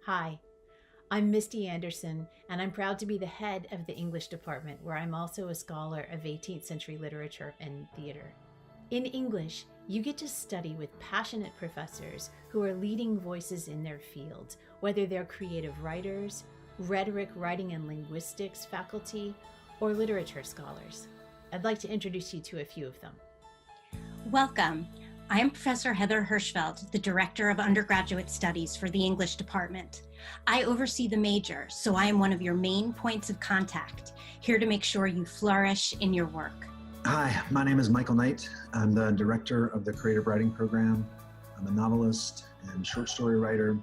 Hi, I'm Misty Anderson, and I'm proud to be the head of the English department, where I'm also a scholar of 18th century literature and theater. In English, you get to study with passionate professors who are leading voices in their fields, whether they're creative writers, rhetoric, writing, and linguistics faculty, or literature scholars. I'd like to introduce you to a few of them. Welcome. I am Professor Heather Hirschfeld, the Director of Undergraduate Studies for the English Department. I oversee the major, so I am one of your main points of contact, here to make sure you flourish in your work. Hi, my name is Michael Knight. I'm the Director of the Creative Writing Program. I'm a novelist and short story writer.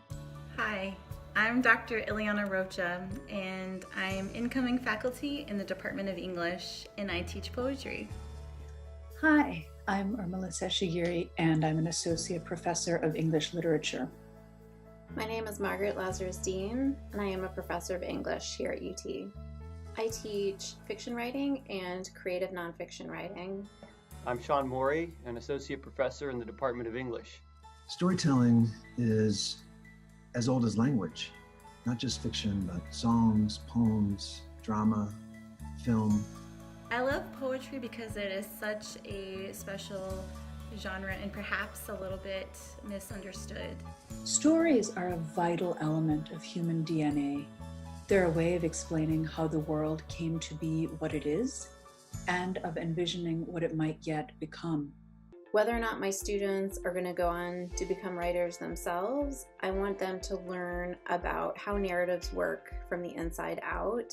Hi, I'm Dr. Ileana Rocha, and I'm incoming faculty in the Department of English, and I teach poetry. Hi, I'm Urmila Seshagiri, and I'm an Associate Professor of English Literature. My name is Margaret Lazarus-Dean, and I am a Professor of English here at UT. I teach fiction writing and creative nonfiction writing. I'm Sean Morey, an Associate Professor in the Department of English. Storytelling is as old as language, not just fiction, but songs, poems, drama, film. I love poetry because it is such a special genre and perhaps a little bit misunderstood. Stories are a vital element of human DNA. They're a way of explaining how the world came to be what it is, and of envisioning what it might yet become. Whether or not my students are going to go on to become writers themselves, I want them to learn about how narratives work from the inside out.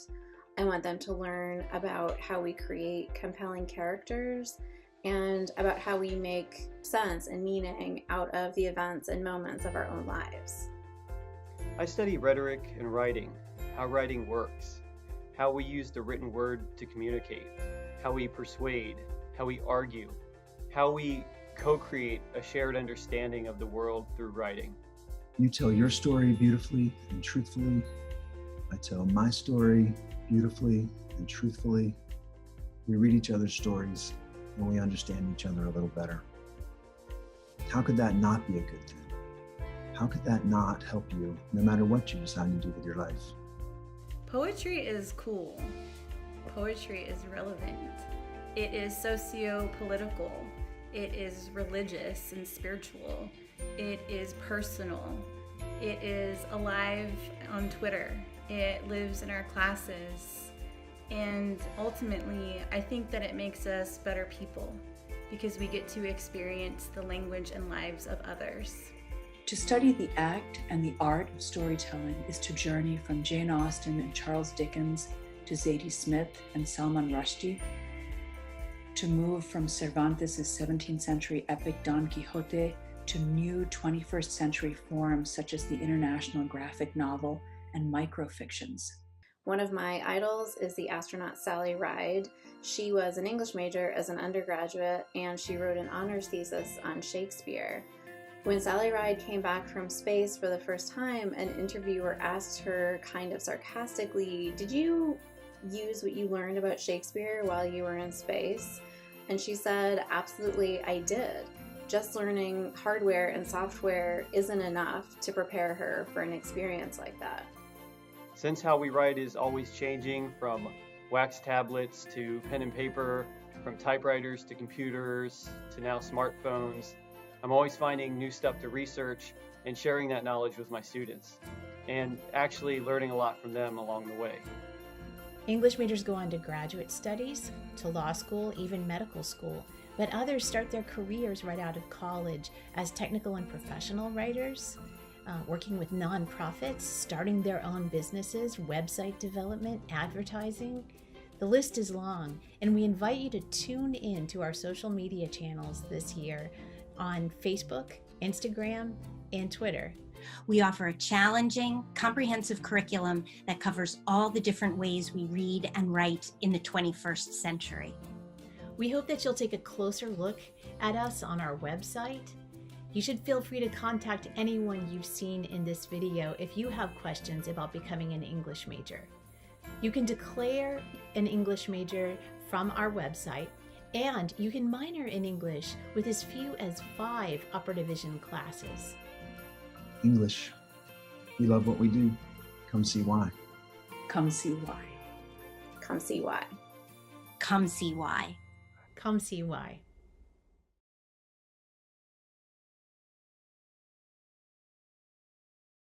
I want them to learn about how we create compelling characters and about how we make sense and meaning out of the events and moments of our own lives. I study rhetoric and writing, how writing works, how we use the written word to communicate, how we persuade, how we argue, how we co-create a shared understanding of the world through writing. You tell your story beautifully and truthfully. I tell my story beautifully and truthfully. We read each other's stories and we understand each other a little better. How could that not be a good thing? How could that not help you no matter what you decide to do with your life? Poetry is cool. Poetry is relevant. It is socio-political. It is religious and spiritual. It is personal. It is alive on Twitter. It lives in our classes. And ultimately, I think that it makes us better people because we get to experience the language and lives of others. To study the act and the art of storytelling is to journey from Jane Austen and Charles Dickens to Zadie Smith and Salman Rushdie, to move from Cervantes' 17th century epic Don Quixote to new 21st century forms such as the international graphic novel and microfictions. One of my idols is the astronaut Sally Ride. She was an English major as an undergraduate, and she wrote an honors thesis on Shakespeare. When Sally Ride came back from space for the first time, an interviewer asked her kind of sarcastically, "Did you use what you learned about Shakespeare while you were in space?" And she said, "Absolutely, I did. Just learning hardware and software isn't enough to prepare her for an experience like that." Since how we write is always changing, from wax tablets to pen and paper, from typewriters to computers to now smartphones, I'm always finding new stuff to research and sharing that knowledge with my students, and actually learning a lot from them along the way. English majors go on to graduate studies, to law school, even medical school, but others start their careers right out of college as technical and professional writers, working with nonprofits, starting their own businesses, website development, advertising. The list is long, and we invite you to tune in to our social media channels this year on Facebook, Instagram, and Twitter. We offer a challenging, comprehensive curriculum that covers all the different ways we read and write in the 21st century. We hope that you'll take a closer look at us on our website. You should feel free to contact anyone you've seen in this video if you have questions about becoming an English major. You can declare an English major from our website, and you can minor in English with as few as 5 upper division classes. English We love what we do. Come see why. Come see why. Come see why. Come see why. Come see why.